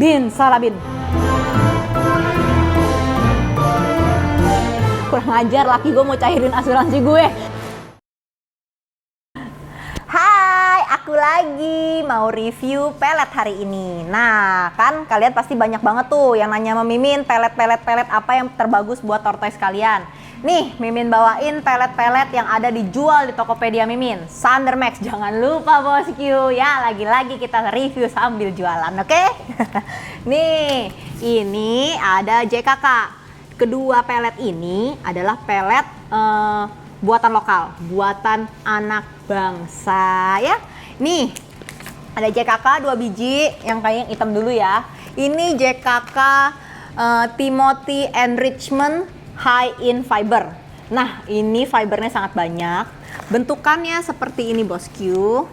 Bin, salah Bin. Kurang ajar, laki gue mau cairin asuransi gue. Hai, aku lagi mau review pelet hari ini. Nah, kan kalian pasti banyak banget tuh yang nanya sama Mimin, pelet apa yang terbagus buat tortoise kalian. Nih, Mimin bawain pelet-pelet yang ada dijual di Tokopedia Mimin. Thunder Max, jangan lupa bosku ya. Lagi-lagi kita review sambil jualan, oke? Nih, ini ada JKK. Kedua pelet ini adalah pelet buatan lokal, buatan anak bangsa ya. Nih, ada JKK 2 biji, yang kayak yang hitam dulu ya. Ini JKK Timothy Enrichment High in Fiber. Nah, ini fibernya sangat banyak. Bentukannya seperti ini bosku.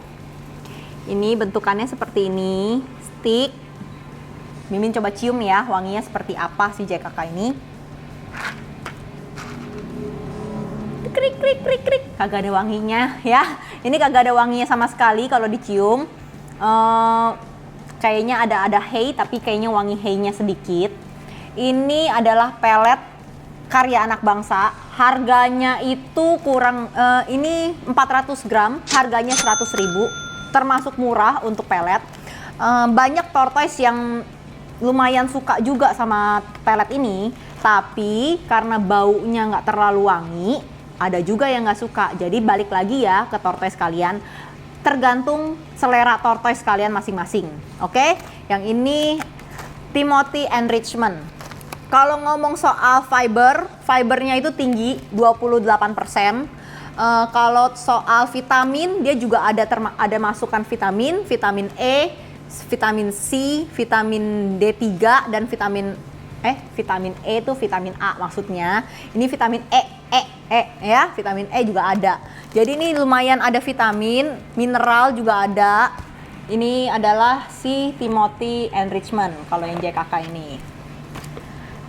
Ini bentukannya seperti ini, stick. Mimin coba cium ya, wanginya seperti apa sih JKK ini. Krik krik krik krik, kagak ada wanginya ya. Ini kagak ada wanginya sama sekali kalau dicium. Kayaknya ada hay, tapi kayaknya wangi hay-nya sedikit. Ini adalah pelet karya anak bangsa. Harganya itu kurang, ini 400 gram, harganya 100.000, termasuk murah untuk pelet. Banyak tortoise yang lumayan suka juga sama pelet ini, tapi karena baunya nggak terlalu wangi, ada juga yang nggak suka. Jadi balik lagi ya ke tortoise kalian, tergantung selera tortoise kalian masing-masing. Oke, yang ini Timothy Enrichment. Kalau ngomong soal fibernya itu tinggi 28%. Kalau soal vitamin, dia juga ada masukan vitamin E, vitamin C, vitamin D3 dan vitamin E itu vitamin A maksudnya. Ini vitamin E ya, vitamin E juga ada. Jadi ini lumayan ada vitamin, mineral juga ada. Ini adalah si Timothy Enrichment kalau yang JKK ini.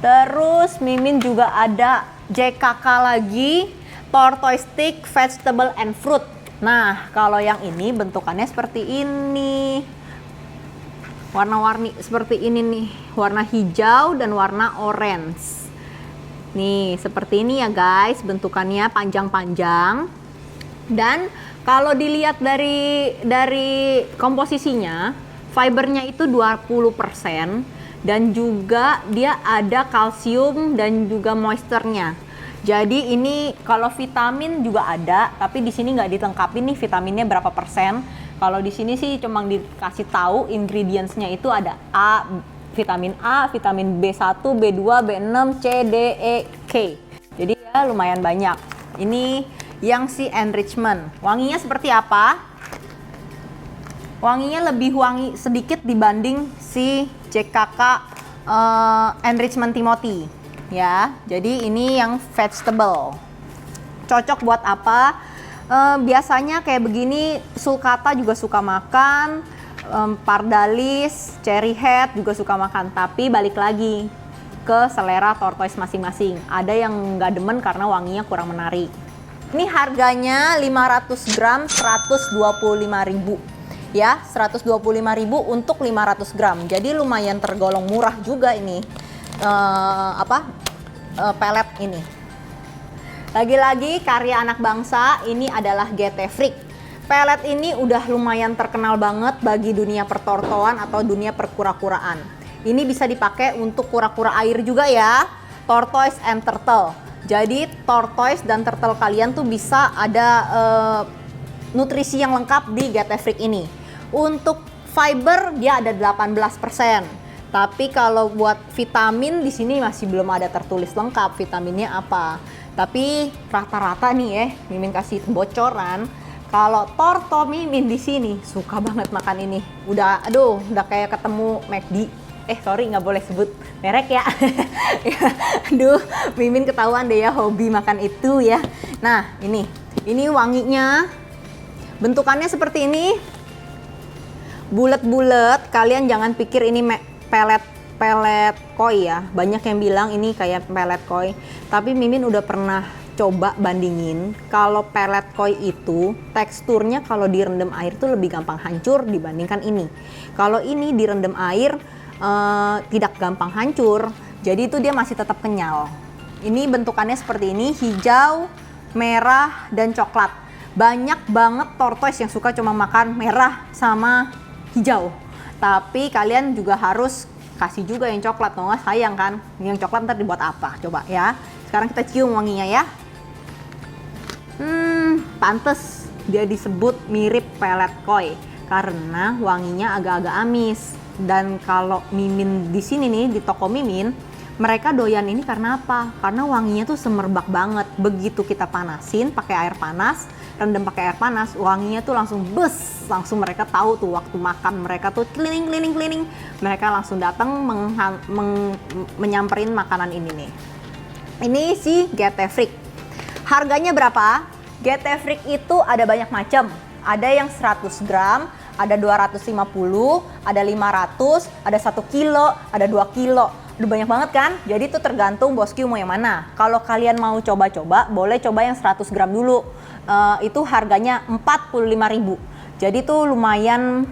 Terus Mimin juga ada JKK lagi, Tortoise Stick Vegetable and Fruit. Nah, kalau yang ini bentukannya seperti ini. Warna-warni seperti ini nih, warna hijau dan warna orange. Nih, seperti ini ya guys, bentukannya panjang-panjang. Dan kalau dilihat dari komposisinya, fibernya itu 20%. Dan juga dia ada kalsium dan juga moisture-nya. Jadi ini kalau vitamin juga ada, tapi di sini nggak dilengkapi nih vitaminnya berapa persen. Kalau di sini sih cuma dikasih tahu ingredients-nya itu ada vitamin A, vitamin B1, B2, B6, C, D, E, K. Jadi ya lumayan banyak. Ini yang si enrichment. Wanginya seperti apa? Wanginya lebih wangi sedikit dibanding si JKK Enrichment Timothy ya. Jadi ini yang vegetable. Cocok buat apa? Biasanya kayak begini sulcata juga suka makan, pardalis, cherry head juga suka makan. Tapi balik lagi ke selera tortoise masing-masing. Ada yang nggak demen karena wanginya kurang menarik. Ini harganya 500 gram 125.000. Ya, 125.000 untuk 500 gram. Jadi lumayan tergolong murah juga ini pelet ini. Lagi-lagi karya anak bangsa, ini adalah GT Freak. Pelet ini udah lumayan terkenal banget bagi dunia pertortoan atau dunia perkura-kuraan. Ini bisa dipakai untuk kura-kura air juga ya, tortoise and turtle. Jadi tortoise dan turtle kalian tuh bisa ada nutrisi yang lengkap di GT Freak ini. Untuk fiber dia ada 18%. Tapi kalau buat vitamin di sini masih belum ada tertulis lengkap vitaminnya apa. Tapi rata-rata nih ya, Mimin kasih bocoran. Kalau torto Mimin di sini suka banget makan ini. Udah kayak ketemu McD. Sorry nggak boleh sebut merek ya. Aduh, Mimin ketahuan deh ya hobi makan itu ya. Nah, ini wanginya. Bentukannya seperti ini. Bulat-bulat, kalian jangan pikir ini pelet koi ya. Banyak yang bilang ini kayak pelet koi. Tapi Mimin udah pernah coba bandingin. Kalau pelet koi itu teksturnya kalau direndam air tuh lebih gampang hancur dibandingkan ini. Kalau ini direndam air tidak gampang hancur. Jadi itu dia masih tetap kenyal. Ini bentukannya seperti ini, hijau, merah, dan coklat. Banyak banget tortoise yang suka cuma makan merah sama hijau. Tapi kalian juga harus kasih juga yang coklat, kalau nggak sayang kan. Yang coklat ntar dibuat apa? Coba ya. Sekarang kita cium wanginya ya. Pantes dia disebut mirip pelet koi karena wanginya agak-agak amis. Dan kalau Mimin di sini nih di toko Mimin, mereka doyan ini karena apa? Karena wanginya tuh semerbak banget. Begitu kita panasin pakai air panas, rendam pakai air panas, wanginya tuh langsung bes, langsung mereka tahu tuh waktu makan mereka tuh keliling, mereka langsung datang menyamperin makanan ini nih. Ini si GT Freak. Harganya berapa? GT Freak itu ada banyak macam. Ada yang 100 gram, ada 250, ada 500, ada 1 kilo, ada 2 kilo. Udah banyak banget kan? Jadi itu tergantung bosku mau yang mana. Kalau kalian mau coba-coba, boleh coba yang 100 gram dulu. Itu harganya 45.000. Jadi itu lumayan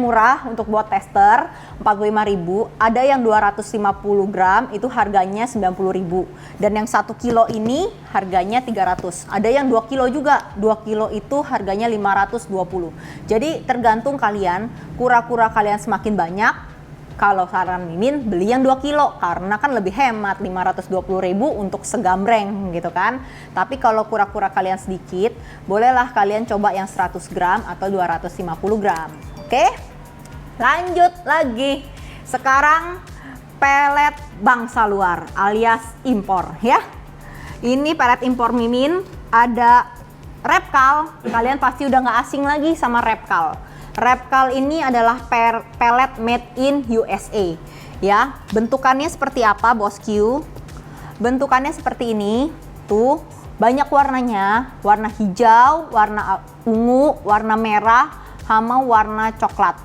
murah untuk buat tester, 45.000. Ada yang 250 gram itu harganya 90.000. Dan yang 1 kilo ini harganya 300. Ada yang 2 kilo juga. 2 kilo itu harganya 520. Jadi tergantung kalian, kura-kura kalian semakin banyak. Kalau saran Mimin beli yang 2 kilo karena kan lebih hemat, 520.000 untuk segambreng gitu kan. Tapi kalau kura-kura kalian sedikit, bolehlah kalian coba yang 100 gram atau 250 gram. Oke? Lanjut lagi. Sekarang pelet bangsa luar alias impor ya. Ini pelet impor Mimin, ada Repkal. Kalian pasti udah nggak asing lagi sama Repkal. Repkal ini adalah pelet made in USA ya. Bentukannya seperti apa bosku? Bentukannya seperti ini tuh, banyak warnanya, warna hijau, warna ungu, warna merah, sama warna coklat.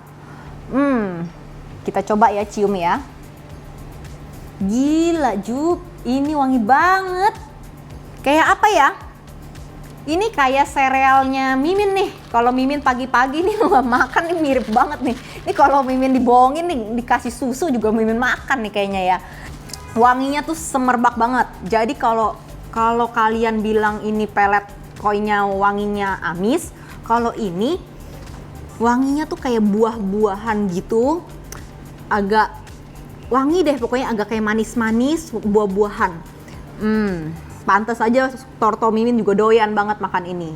Kita coba ya cium ya. Gila Jup, ini wangi banget. Kayak apa ya? Ini kayak serealnya Mimin nih. Kalau Mimin pagi-pagi nih makan nih mirip banget nih. Ini kalau Mimin dibohongin nih, dikasih susu juga Mimin makan nih kayaknya ya. Wanginya tuh semerbak banget. Jadi kalau kalian bilang ini pelet koinya wanginya amis, kalau ini wanginya tuh kayak buah-buahan gitu. Agak wangi deh pokoknya, agak kayak manis-manis buah-buahan. Pantes aja Torto Mimin juga doyan banget makan ini.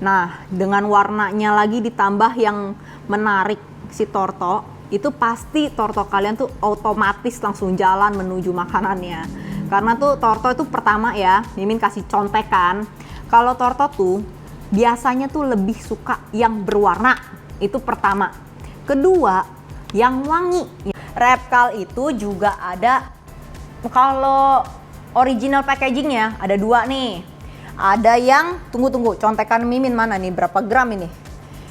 Nah, dengan warnanya lagi ditambah yang menarik si Torto, itu pasti Torto kalian tuh otomatis langsung jalan menuju makanannya. Karena tuh Torto itu pertama ya, Mimin kasih contekan. Kalau Torto tuh biasanya tuh lebih suka yang berwarna, itu pertama. Kedua, yang wangi. Repkal itu juga ada, kalau original packagingnya ada 2 nih. Ada yang, tunggu, contekan Mimin mana nih, berapa gram ini?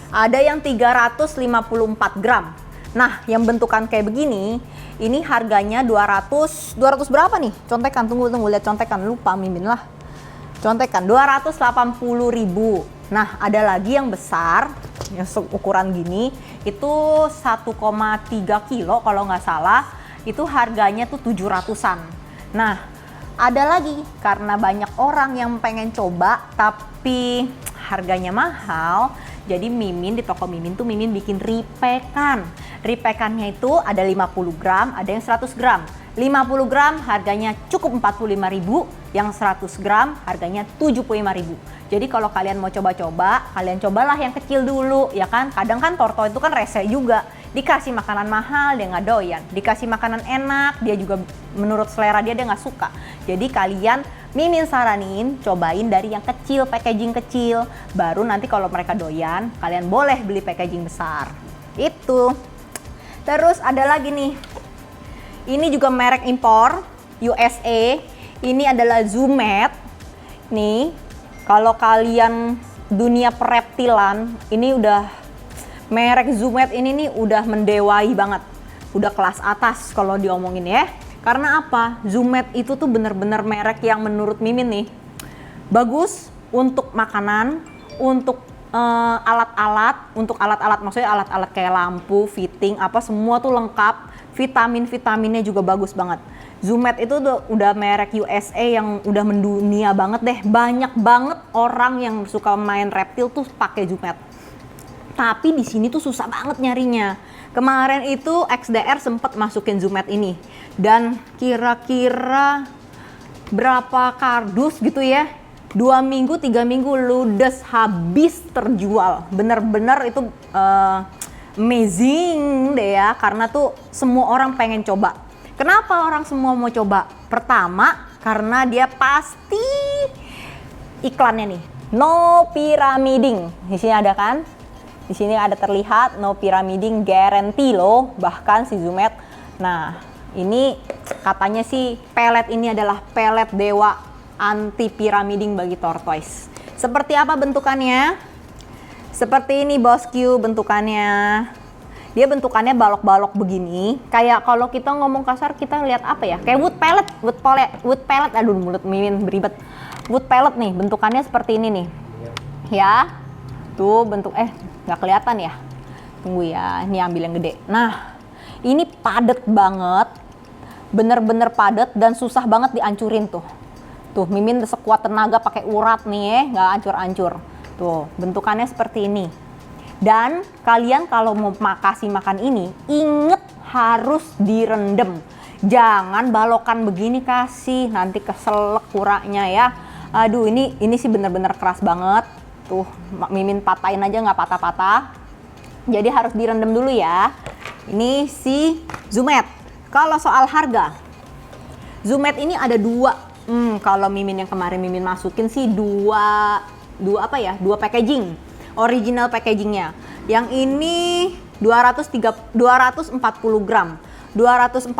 Ada yang 354 gram. Nah, yang bentukan kayak begini, ini harganya 200 berapa nih? Contekan, tunggu, lihat contekan, lupa Mimin lah. Contekan, 280.000. Nah, ada lagi yang besar, yang ukuran gini, itu 1,3 kilo kalau nggak salah, itu harganya tuh 700-an. Nah, ada lagi, karena banyak orang yang pengen coba tapi harganya mahal, jadi Mimin di toko Mimin tuh Mimin bikin ripekan. Ripekannya itu ada 50 gram, ada yang 100 gram. 50 gram harganya cukup 45.000, yang 100 gram harganya 75.000. Jadi kalau kalian mau coba-coba, kalian cobalah yang kecil dulu ya kan. Kadang kan Torto itu kan rese juga. Dikasih makanan mahal dia nggak doyan, dikasih makanan enak dia juga menurut selera dia nggak suka. Jadi kalian, Mimin saranin cobain dari yang kecil, packaging kecil, baru nanti kalau mereka doyan kalian boleh beli packaging besar. Itu. Terus ada lagi nih, ini juga merek impor USA. Ini adalah Zumet. Nih, kalau kalian dunia pereptilan, ini udah merek Zumet ini nih udah mendewai banget, udah kelas atas kalau diomongin ya. Karena apa? Zumet itu tuh bener-bener merek yang menurut Mimin nih bagus untuk makanan, untuk alat-alat, untuk alat-alat maksudnya alat-alat kayak lampu, fitting, apa semua tuh lengkap. Vitaminnya juga bagus banget. Zumet itu udah merek USA yang udah mendunia banget deh. Banyak banget orang yang suka main reptil tuh pakai Zumet. Tapi di sini tuh susah banget nyarinya. Kemarin itu XDR sempet masukin Zumet ini. Dan kira-kira berapa kardus gitu ya, 2 minggu 3 minggu ludes habis terjual. Bener-bener itu amazing deh ya, karena tuh semua orang pengen coba. Kenapa orang semua mau coba? Pertama karena dia pasti iklannya nih, no pyramiding. Di sini ada kan, di sini ada terlihat no pyramiding guarantee loh, bahkan si Zumet. Nah ini katanya sih pelet ini adalah pelet dewa anti pyramiding bagi tortoise. Seperti apa bentukannya? Seperti ini bosku bentukannya. Dia bentukannya balok-balok begini. Kayak kalau kita ngomong kasar kita lihat apa ya? Kayak wood pellet. Aduh mulut mimin beribet. Wood pellet nih bentukannya seperti ini nih. Ya. Tuh bentuk nggak kelihatan ya. Tunggu ya, ini ambil yang gede. Nah, ini padet banget. Bener-bener padet dan susah banget dihancurin tuh. Tuh, mimin sekuat tenaga pakai urat nih ya, nggak hancur-hancur. Tuh, bentukannya seperti ini. Dan kalian kalau mau kasih makan ini, inget harus direndam. Jangan balokan begini kasih, nanti keselak kuranya ya. Aduh, ini sih bener-bener keras banget. Tuh, mimin patahin aja nggak patah-patah. Jadi harus direndam dulu ya. Ini si Zumet. Kalau soal harga, Zumet ini ada dua. Kalau mimin yang kemarin mimin masukin sih dua packaging. Original packagingnya. Yang ini 240 gram. 240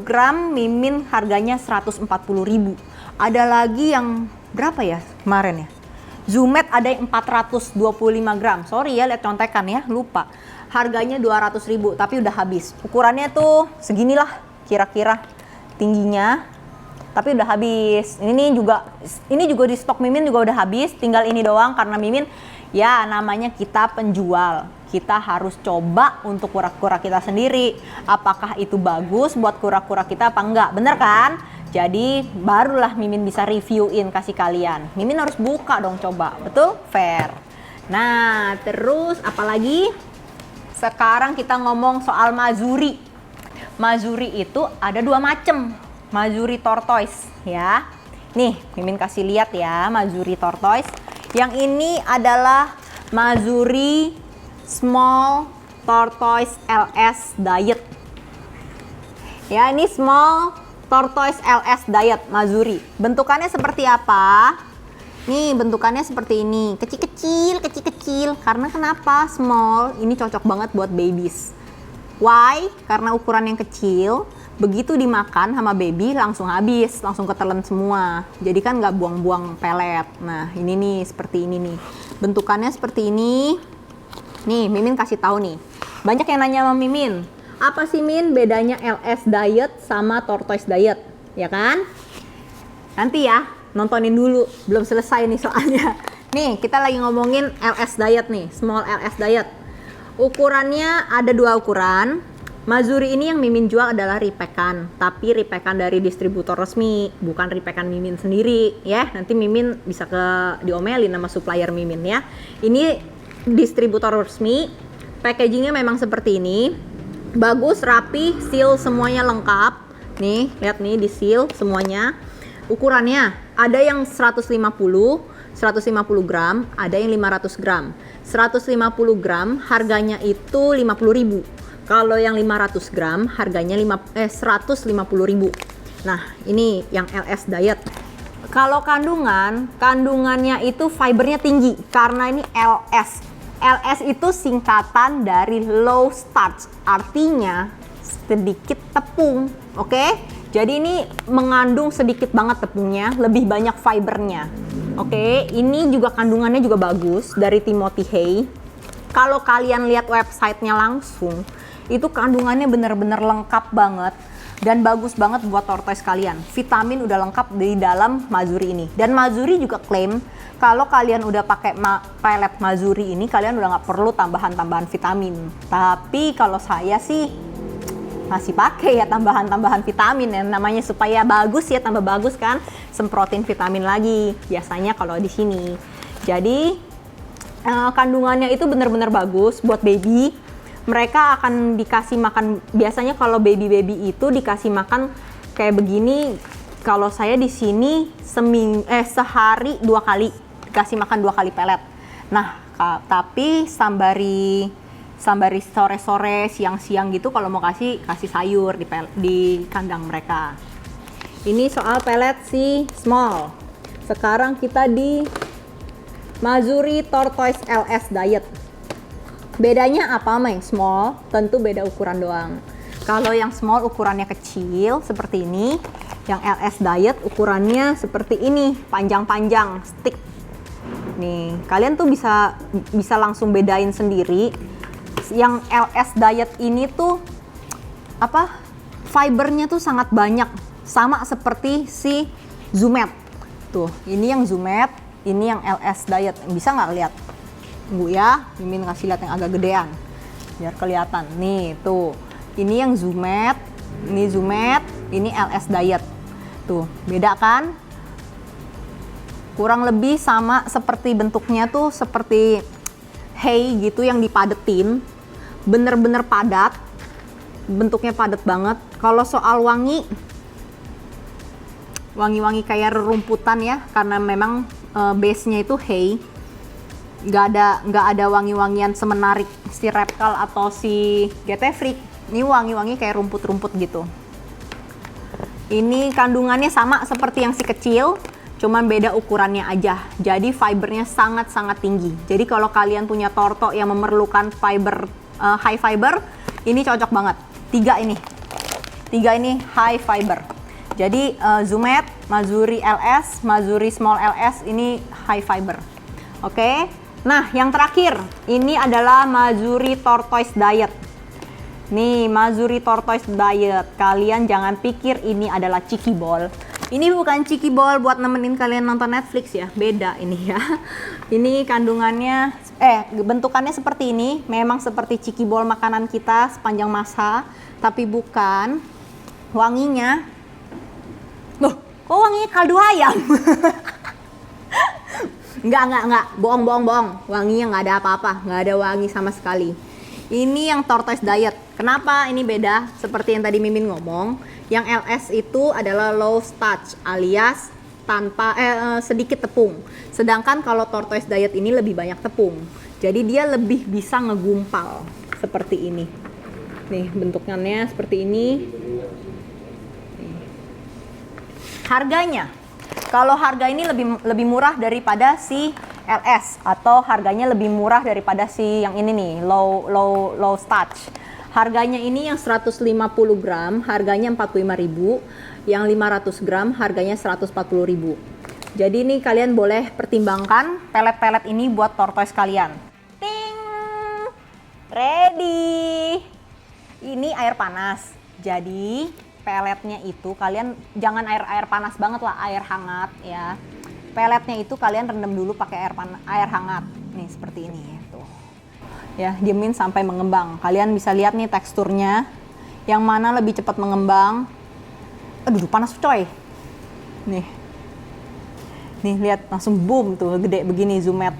gram mimin harganya 140.000. Ada lagi yang berapa ya kemarin ya? Zumet ada yang 425 gram. Sorry ya lihat contekan ya, lupa. Harganya 200.000 tapi udah habis. Ukurannya tuh seginilah kira-kira tingginya. Tapi udah habis. Ini juga di stok mimin juga udah habis. Tinggal ini doang karena mimin ya namanya kita penjual. Kita harus coba untuk kura-kura kita sendiri. Apakah itu bagus buat kura-kura kita apa enggak? Bener kan? Jadi barulah mimin bisa reviewin kasih kalian. Mimin harus buka dong coba. Betul? Fair. Nah, terus apalagi? Sekarang kita ngomong soal Mazuri. Mazuri itu ada dua macam. Mazuri tortoise ya. Nih, mimin kasih lihat ya Mazuri tortoise. Yang ini adalah Mazuri Small Tortoise LS Diet. Ya, ini Small Tortoise LS Diet Mazuri. Bentukannya seperti apa? Nih, bentukannya seperti ini. Kecil-kecil. Karena kenapa? Small. Ini cocok banget buat babies. Why? Karena ukuran yang kecil. Begitu dimakan sama baby langsung habis, langsung ketelan semua. Jadi kan nggak buang-buang pelet. Nah ini nih seperti ini nih. Bentukannya seperti ini. Nih mimin kasih tahu nih. Banyak yang nanya sama mimin. Apa sih Min bedanya LS Diet sama Tortoise Diet? Ya kan? Nanti ya nontonin dulu. Belum selesai nih soalnya. Nih kita lagi ngomongin LS Diet nih. Small LS Diet. Ukurannya ada dua ukuran. Mazuri ini yang mimin jual adalah ripekan, tapi ripekan dari distributor resmi, bukan ripekan mimin sendiri ya. Nanti mimin bisa diomelin sama supplier mimin ya. Ini distributor resmi, packagingnya memang seperti ini. Bagus, rapi, seal semuanya lengkap. Nih, lihat nih di seal semuanya. Ukurannya ada yang 150 gram, ada yang 500 gram. 150 gram harganya itu 50.000. Kalau yang 500 gram harganya 150.000. Nah, ini yang LS Diet. Kalau kandungannya itu fibernya tinggi karena ini LS. LS itu singkatan dari low starch, artinya sedikit tepung. Oke? Jadi ini mengandung sedikit banget tepungnya, lebih banyak fibernya. Oke, ini juga kandungannya juga bagus dari Timothy Hay. Kalau kalian lihat websitenya langsung, itu kandungannya benar-benar lengkap banget. Dan bagus banget buat tortoise kalian. Vitamin udah lengkap di dalam Mazuri ini. Dan Mazuri juga klaim kalau kalian udah pakai pelet Mazuri ini, kalian udah nggak perlu tambahan-tambahan vitamin. Tapi kalau saya sih masih pakai ya tambahan-tambahan vitamin ya, namanya supaya bagus ya, tambah bagus kan, semprotin vitamin lagi biasanya kalau di sini. Jadi kandungannya itu benar-benar bagus buat baby. Mereka akan dikasih makan, biasanya kalau baby itu dikasih makan kayak begini. Kalau saya di sini sehari 2 kali dikasih makan 2 kali pelet. Nah, tapi sambari sore-sore, siang-siang gitu kalau mau kasih sayur di kandang mereka. Ini soal pelet si small. Sekarang kita di Mazuri Tortoise LS Diet. Bedanya apa sama yang small? Tentu beda ukuran doang. Kalau yang small ukurannya kecil seperti ini, yang LS Diet ukurannya seperti ini, panjang-panjang, stick. Nih, kalian tuh bisa langsung bedain sendiri. Yang LS Diet ini tuh fibernya tuh sangat banyak, sama seperti si Zoomed. Tuh, ini yang Zoomed, ini yang LS Diet. Bisa nggak lihat? Tunggu ya, Mimin kasih lihat yang agak gedean biar kelihatan. Nih, tuh. Ini yang Zoomed, ini LS Diet. Tuh, beda kan? Kurang lebih sama seperti bentuknya tuh seperti hay gitu yang dipadetin. Bener-bener padat. Bentuknya padat banget. Kalau soal wangi kayak rerumputan ya, karena memang base-nya itu hay. Nggak ada wangi-wangian semenarik si Reptile atau si GT Freak. Ini wangi-wangi kayak rumput-rumput gitu. Ini kandungannya sama seperti yang si kecil, cuman beda ukurannya aja. Jadi fibernya sangat-sangat tinggi. Jadi kalau kalian punya torto yang memerlukan fiber high fiber, ini cocok banget. 3 ini high fiber. Jadi Zoomed, Mazuri LS, Mazuri Small LS ini high fiber. Oke. Nah, yang terakhir, ini adalah Mazuri Tortoise Diet. Nih, Mazuri Tortoise Diet. Kalian jangan pikir ini adalah Cheeky Ball. Ini bukan Cheeky Ball buat nemenin kalian nonton Netflix ya. Beda ini ya. Ini kandungannya, bentukannya seperti ini. Memang seperti Cheeky Ball makanan kita sepanjang masa. Tapi bukan. Wanginya, loh, kok wanginya kaldu ayam? Enggak, bohong. Wanginya nggak ada apa-apa, nggak ada wangi sama sekali. Ini yang Tortoise Diet. Kenapa ini beda? Seperti yang tadi Mimin ngomong, yang LS itu adalah low starch alias tanpa sedikit tepung. Sedangkan kalau Tortoise Diet ini lebih banyak tepung. Jadi dia lebih bisa ngegumpal seperti ini. Nih, bentukannya seperti ini. Harganya, kalau harga ini lebih murah daripada si LS, atau harganya lebih murah daripada si yang ini nih, low starch. Harganya ini yang 150 gram harganya 45.000, yang 500 gram harganya 140.000. Jadi ini kalian boleh pertimbangkan pelet-pelet ini buat tortoise kalian. Ting, ready. Ini air panas. Jadi peletnya itu kalian jangan air panas banget lah, air hangat ya. Peletnya itu kalian rendam dulu pakai air hangat. Nih seperti ini tuh. Ya, diemin sampai mengembang. Kalian bisa lihat nih teksturnya. Yang mana lebih cepat mengembang. Aduh, panas coy. Nih. Nih lihat langsung boom tuh, gede begini Zoomed.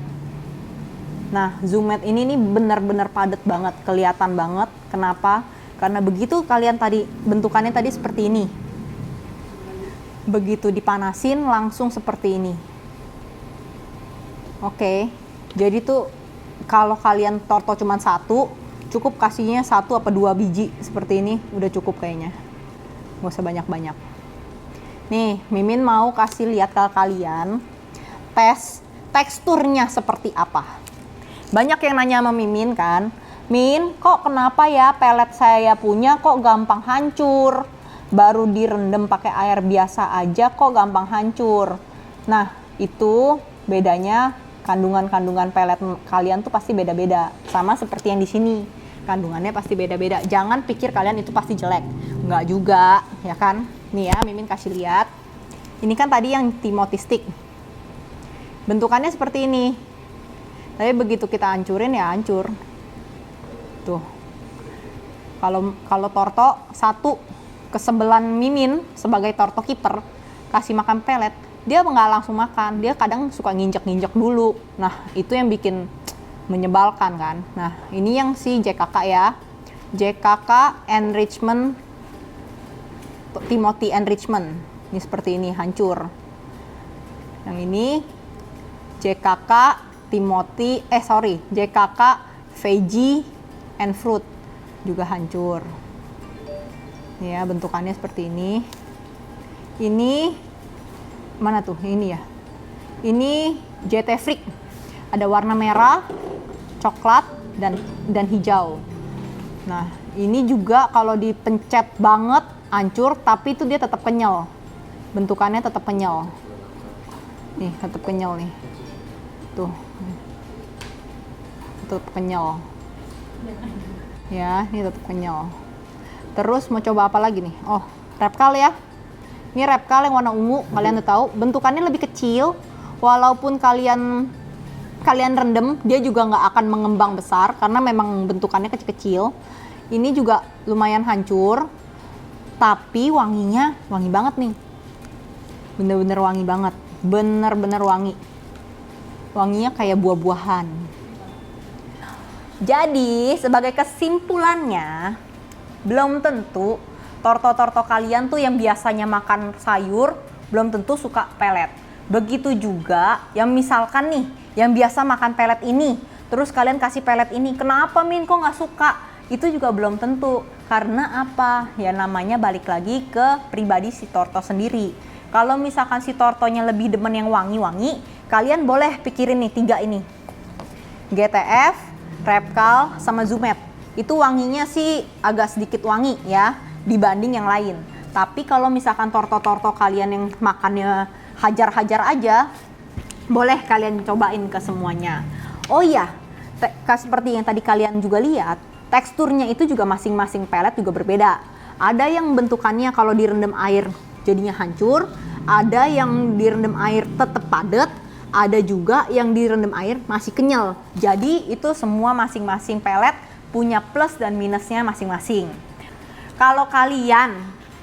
Nah, Zoomed ini nih benar-benar padat banget, kelihatan banget. Kenapa? Karena begitu kalian tadi, bentukannya tadi seperti ini. Begitu dipanasin langsung seperti ini. Oke, jadi tuh kalau kalian torto cuma 1, cukup kasihnya 1 apa 2 biji seperti ini, udah cukup kayaknya. Gak usah banyak-banyak. Nih, Mimin mau kasih lihat ke kalian teksturnya seperti apa. Banyak yang nanya sama Mimin kan, Min, kok kenapa ya pelet saya punya kok gampang hancur? Baru direndam pakai air biasa aja kok gampang hancur. Nah, itu bedanya kandungan-kandungan pelet kalian tuh pasti beda-beda. Sama seperti yang di sini. Kandungannya pasti beda-beda. Jangan pikir kalian itu pasti jelek. Enggak juga, ya kan? Nih ya, Mimin kasih lihat. Ini kan tadi yang Timothy stick. Bentukannya seperti ini. Tapi begitu kita hancurin ya hancur. Tuh. Kalau Torto satu kesebelan Mimin sebagai Torto kiper kasih makan pelet, dia nggak langsung makan, dia kadang suka nginjek-nginjek dulu. Nah, itu yang bikin menyebalkan kan. Nah, ini yang si JKK ya. JKK Enrichment, Timothy Enrichment. Ini seperti ini, hancur. Yang ini JKK Timothy, JKK Veggie and Fruit juga hancur. Ya, bentukannya seperti ini. Ini mana tuh? Ini ya. Ini JT Freak. Ada warna merah, coklat dan hijau. Nah, ini juga kalau dipencet banget hancur, tapi itu dia tetap kenyal. Bentukannya tetap kenyal. Nih, tetap kenyal nih. Tuh. Tetap kenyal. Ya, ini tetap kenyal. Terus mau coba apa lagi nih? Oh, Repkal ya. Ini Repkal yang warna ungu, kalian udah tahu. Bentukannya lebih kecil, walaupun kalian rendam, dia juga nggak akan mengembang besar karena memang bentukannya kecil-kecil. Ini juga lumayan hancur, tapi wanginya wangi banget nih. Bener-bener wangi banget, bener-bener wangi. Wanginya kayak buah-buahan. Jadi sebagai kesimpulannya, belum tentu torto-torto kalian tuh yang biasanya makan sayur belum tentu suka pelet. Begitu juga yang misalkan nih, yang biasa makan pelet ini, terus kalian kasih pelet ini, kenapa Min kok nggak suka? Itu juga belum tentu. Karena apa? Ya namanya balik lagi ke pribadi si torto sendiri. Kalau misalkan si tortonya lebih demen yang wangi-wangi, kalian boleh pikirin nih 3 ini. GTF, Repkal, sama Zumet. Itu wanginya sih agak sedikit wangi ya dibanding yang lain. Tapi kalau misalkan torto-torto kalian yang makannya hajar-hajar aja, boleh kalian cobain ke semuanya. Oh iya, seperti yang tadi kalian juga lihat, teksturnya itu juga masing-masing pelet juga berbeda. Ada yang bentukannya kalau direndam air jadinya hancur, ada yang direndam air tetap padat, ada juga yang direndam air masih kenyal. Jadi itu semua masing-masing pelet punya plus dan minusnya masing-masing. Kalau kalian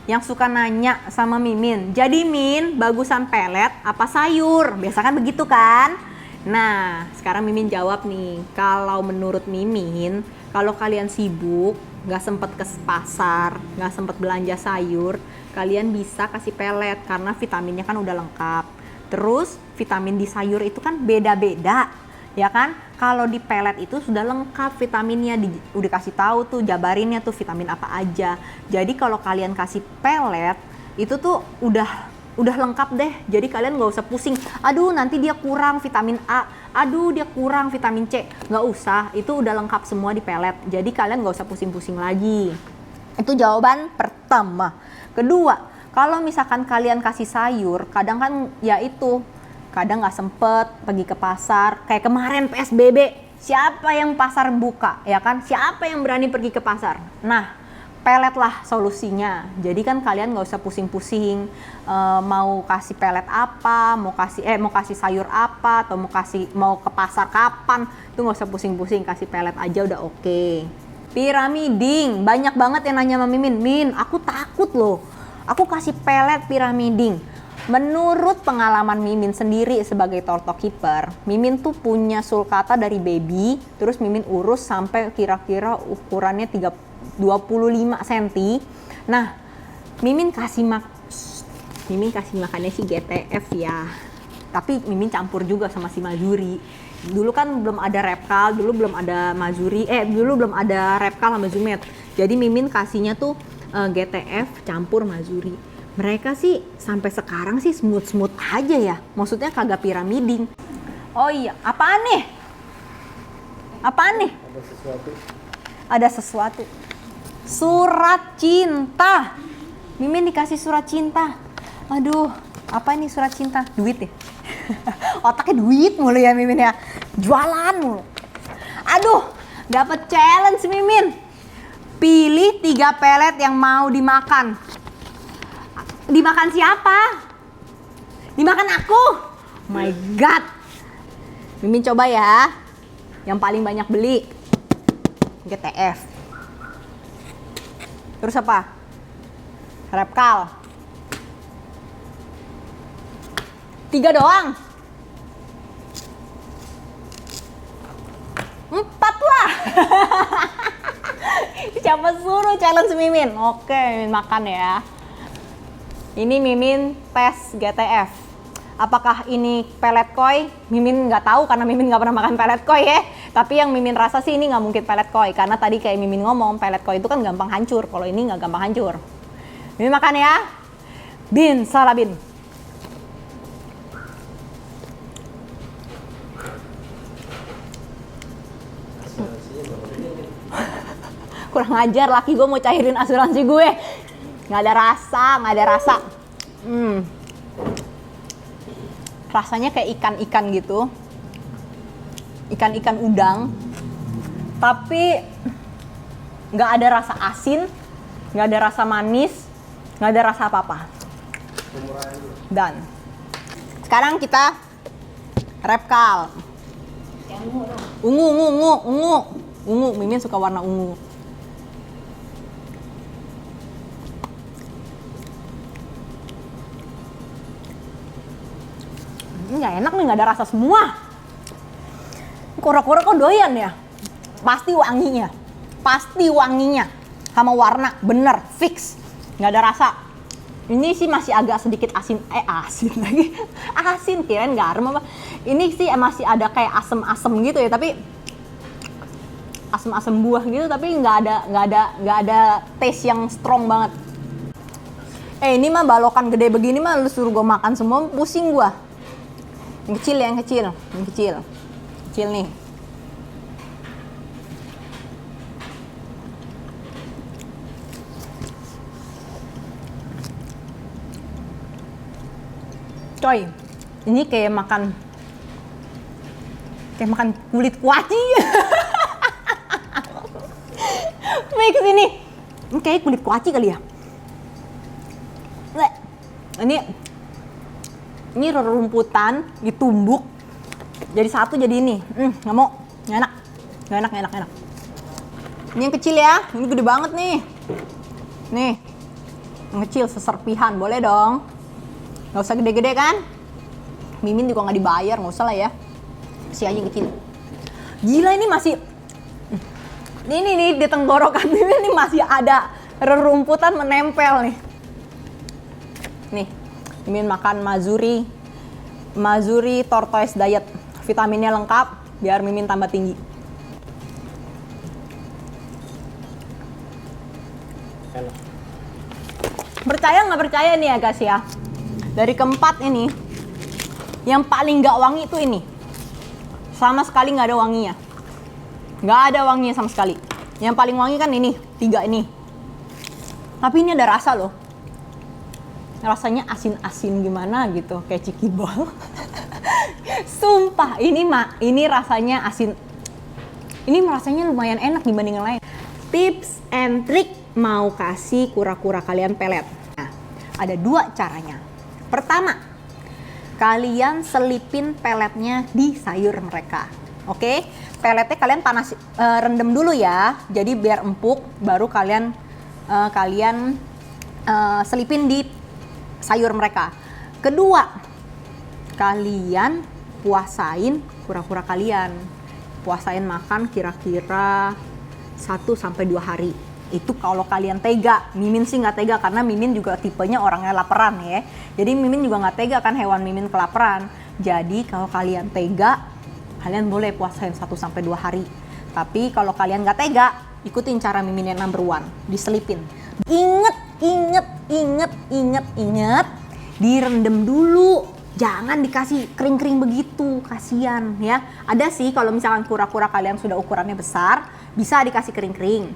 yang suka nanya sama Mimin, jadi Min bagusan pelet apa sayur? Biasa kan begitu kan? Nah, sekarang Mimin jawab nih. Kalau menurut Mimin, kalau kalian sibuk, nggak sempet ke pasar, nggak sempet belanja sayur, kalian bisa kasih pelet karena vitaminnya kan udah lengkap. Terus vitamin di sayur itu kan beda-beda, ya kan? Kalau di pelet itu sudah lengkap vitaminnya, udah kasih tahu tuh jabarinnya tuh vitamin apa aja. Jadi kalau kalian kasih pelet itu tuh udah lengkap deh. Jadi kalian nggak usah pusing. Aduh nanti dia kurang vitamin A, aduh dia kurang vitamin C. Nggak usah, itu udah lengkap semua di pelet. Jadi kalian nggak usah pusing-pusing lagi. Itu jawaban pertama. Kedua, kalau misalkan kalian kasih sayur, kadang kan ya itu. Kadang nggak sempet pergi ke pasar, kayak kemarin PSBB, siapa yang pasar buka, ya kan? Siapa yang berani pergi ke pasar? Nah, pelet lah solusinya. Jadi kan kalian nggak usah pusing-pusing mau kasih pelet apa, mau kasih sayur apa, atau mau ke pasar kapan, itu nggak usah pusing-pusing, kasih pelet aja udah oke. Piramiding, banyak banget yang nanya sama Mimin, Min, aku takut loh, aku kasih pelet piramiding. Menurut pengalaman Mimin sendiri sebagai torto keeper, Mimin tuh punya sulcata dari baby, terus Mimin urus sampai kira-kira ukurannya 25 cm. Nah, Mimin kasih makannya si GTF ya. Tapi Mimin campur juga sama si Mazuri. Dulu kan belum ada Repkal, dulu belum ada Repkal sama Zumet. Jadi Mimin kasihnya tuh GTF campur Mazuri. Mereka sih sampai sekarang sih smooth aja ya. Maksudnya kagak piramiding. Oh iya, apaan nih? Ada sesuatu. Surat cinta. Mimin dikasih surat cinta. Aduh, apa ini surat cinta? Duit ya? Otaknya duit mulu ya Mimin ya. Jualan mulu. Aduh, Dapat challenge Mimin. Pilih 3 pelet yang mau dimakan. Dimakan siapa? Dimakan aku. My God. Mimin coba ya. Yang paling banyak beli GTF. Terus apa? Repkal. 3 doang. 4 lah. Siapa suruh challenge Mimin? Oke, Mimin makan ya. Ini Mimin tes GTF. Apakah ini pelet koi? Mimin nggak tahu karena Mimin nggak pernah makan pelet koi ya. Tapi yang Mimin rasa sih ini nggak mungkin pelet koi. Karena tadi kayak Mimin ngomong, pelet koi itu kan gampang hancur. Kalau ini nggak gampang hancur. Mimin makan ya. Bin salabin. Kurang ajar, laki gue mau cairin asuransi gue. Nggak ada rasa, nggak ada rasa. Rasanya kayak ikan-ikan gitu. Ikan-ikan udang. Tapi nggak ada rasa asin, nggak ada rasa manis, nggak ada rasa apa-apa. Dan sekarang kita repkal. Ungu. Mimin suka warna ungu. Nggak enak nih, nggak ada rasa semua. Kura-kura kok doyan ya? Pasti wanginya sama warna, bener, fix. Nggak ada rasa. Ini sih masih agak sedikit asin lagi. Asin, kirain garam apa. Ini sih masih ada kayak asem-asem gitu ya, tapi asem-asem buah gitu, tapi nggak ada taste yang strong banget. Ini mah balokan gede begini mah lu suruh gue makan semua, pusing gua. Yang kecil nih. Coy, ini kayak makan kulit kuaci. Mix ini kayak kulit kuaci kali ya. Ini rerumputan ditumbuk jadi satu, jadi ini. Nggak mau, nggak enak. Ini yang kecil ya, ini gede banget nih. Nih, yang kecil seserpihan, boleh dong. Nggak usah gede-gede kan? Mimin juga nggak dibayar, nggak usah lah ya. Si aja yang kecil. Gila, ini masih. Ini nih di tenggorokan Mimin ini masih ada rerumputan menempel nih. Nih. Mimin makan Mazuri Tortoise Diet. Vitaminnya lengkap biar Mimin tambah tinggi. Percaya nggak percaya nih ya guys ya. Dari keempat ini, yang paling nggak wangi itu ini. Sama sekali nggak ada wanginya. Nggak ada wanginya sama sekali. Yang paling wangi kan ini, 3 ini. Tapi ini ada rasa loh. Rasanya asin-asin gimana gitu, kayak cikibol. Sumpah, ini rasanya asin. Ini rasanya lumayan enak dibanding yang lain. Tips and trick mau kasih kura-kura kalian pelet. Nah, ada 2 caranya. Pertama, kalian selipin peletnya di sayur mereka. Oke? Peletnya kalian rendam dulu ya. Jadi biar empuk, baru kalian selipin di sayur mereka. Kedua, kalian puasain kura-kura kalian. Puasain makan kira-kira 1-2 hari. Itu kalau kalian tega. Mimin sih nggak tega karena Mimin juga tipenya orangnya laparan ya. Jadi Mimin juga nggak tega kan hewan Mimin kelaparan. Jadi kalau kalian tega, kalian boleh puasain 1-2 hari. Tapi kalau kalian nggak tega, ikutin cara Mimin yang number 1, diselipin. Ingat, direndam dulu. Jangan dikasih kering-kering begitu, kasihan ya. Ada sih kalau misalkan kura-kura kalian sudah ukurannya besar, bisa dikasih kering-kering.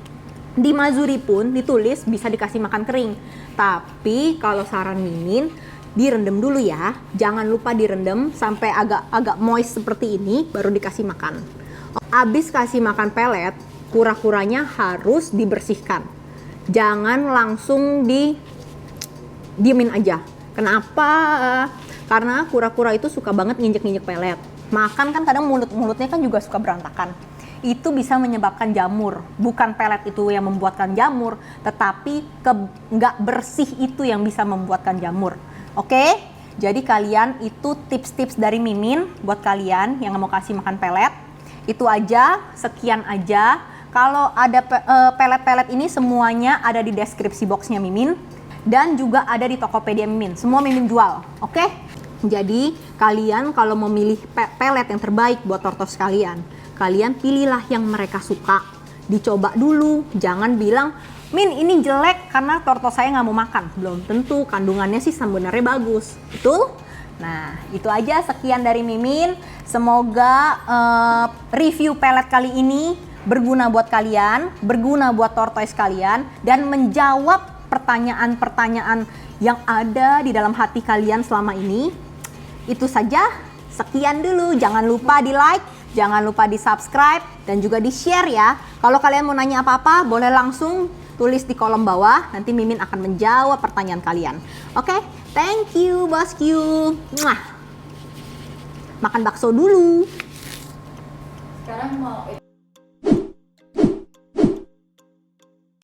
Di Mazuri pun ditulis bisa dikasih makan kering. Tapi kalau saran Mimin, direndam dulu ya. Jangan lupa direndam sampai agak moist seperti ini, baru dikasih makan. Abis kasih makan pelet, kura-kuranya harus dibersihkan. Jangan langsung diemin aja. Kenapa? Karena kura-kura itu suka banget nginjek-nginjek pelet. Makan kan kadang mulutnya kan juga suka berantakan. Itu bisa menyebabkan jamur. Bukan pelet itu yang membuatkan jamur, tetapi nggak bersih itu yang bisa membuatkan jamur. Oke? Jadi kalian itu tips-tips dari Mimin buat kalian yang mau kasih makan pelet. Itu aja, sekian aja. Kalau ada pelet-pelet ini semuanya ada di deskripsi boxnya Mimin. Dan juga ada di Tokopedia Mimin. Semua Mimin jual, oke? Jadi kalian kalau memilih pelet yang terbaik buat tortos kalian, kalian pilihlah yang mereka suka. Dicoba dulu, jangan bilang, Min ini jelek karena tortos saya nggak mau makan. Belum tentu, kandungannya sih sebenarnya bagus, betul? Nah, itu aja sekian dari Mimin. Semoga review pelet kali ini berguna buat kalian, berguna buat tortoise kalian, dan menjawab pertanyaan-pertanyaan yang ada di dalam hati kalian selama ini. Itu saja, sekian dulu. Jangan lupa di like, jangan lupa di subscribe, dan juga di share ya. Kalau kalian mau nanya apa-apa, boleh langsung tulis di kolom bawah. Nanti Mimin akan menjawab pertanyaan kalian. Oke, thank you bosku. Makan bakso dulu. Sekarang mau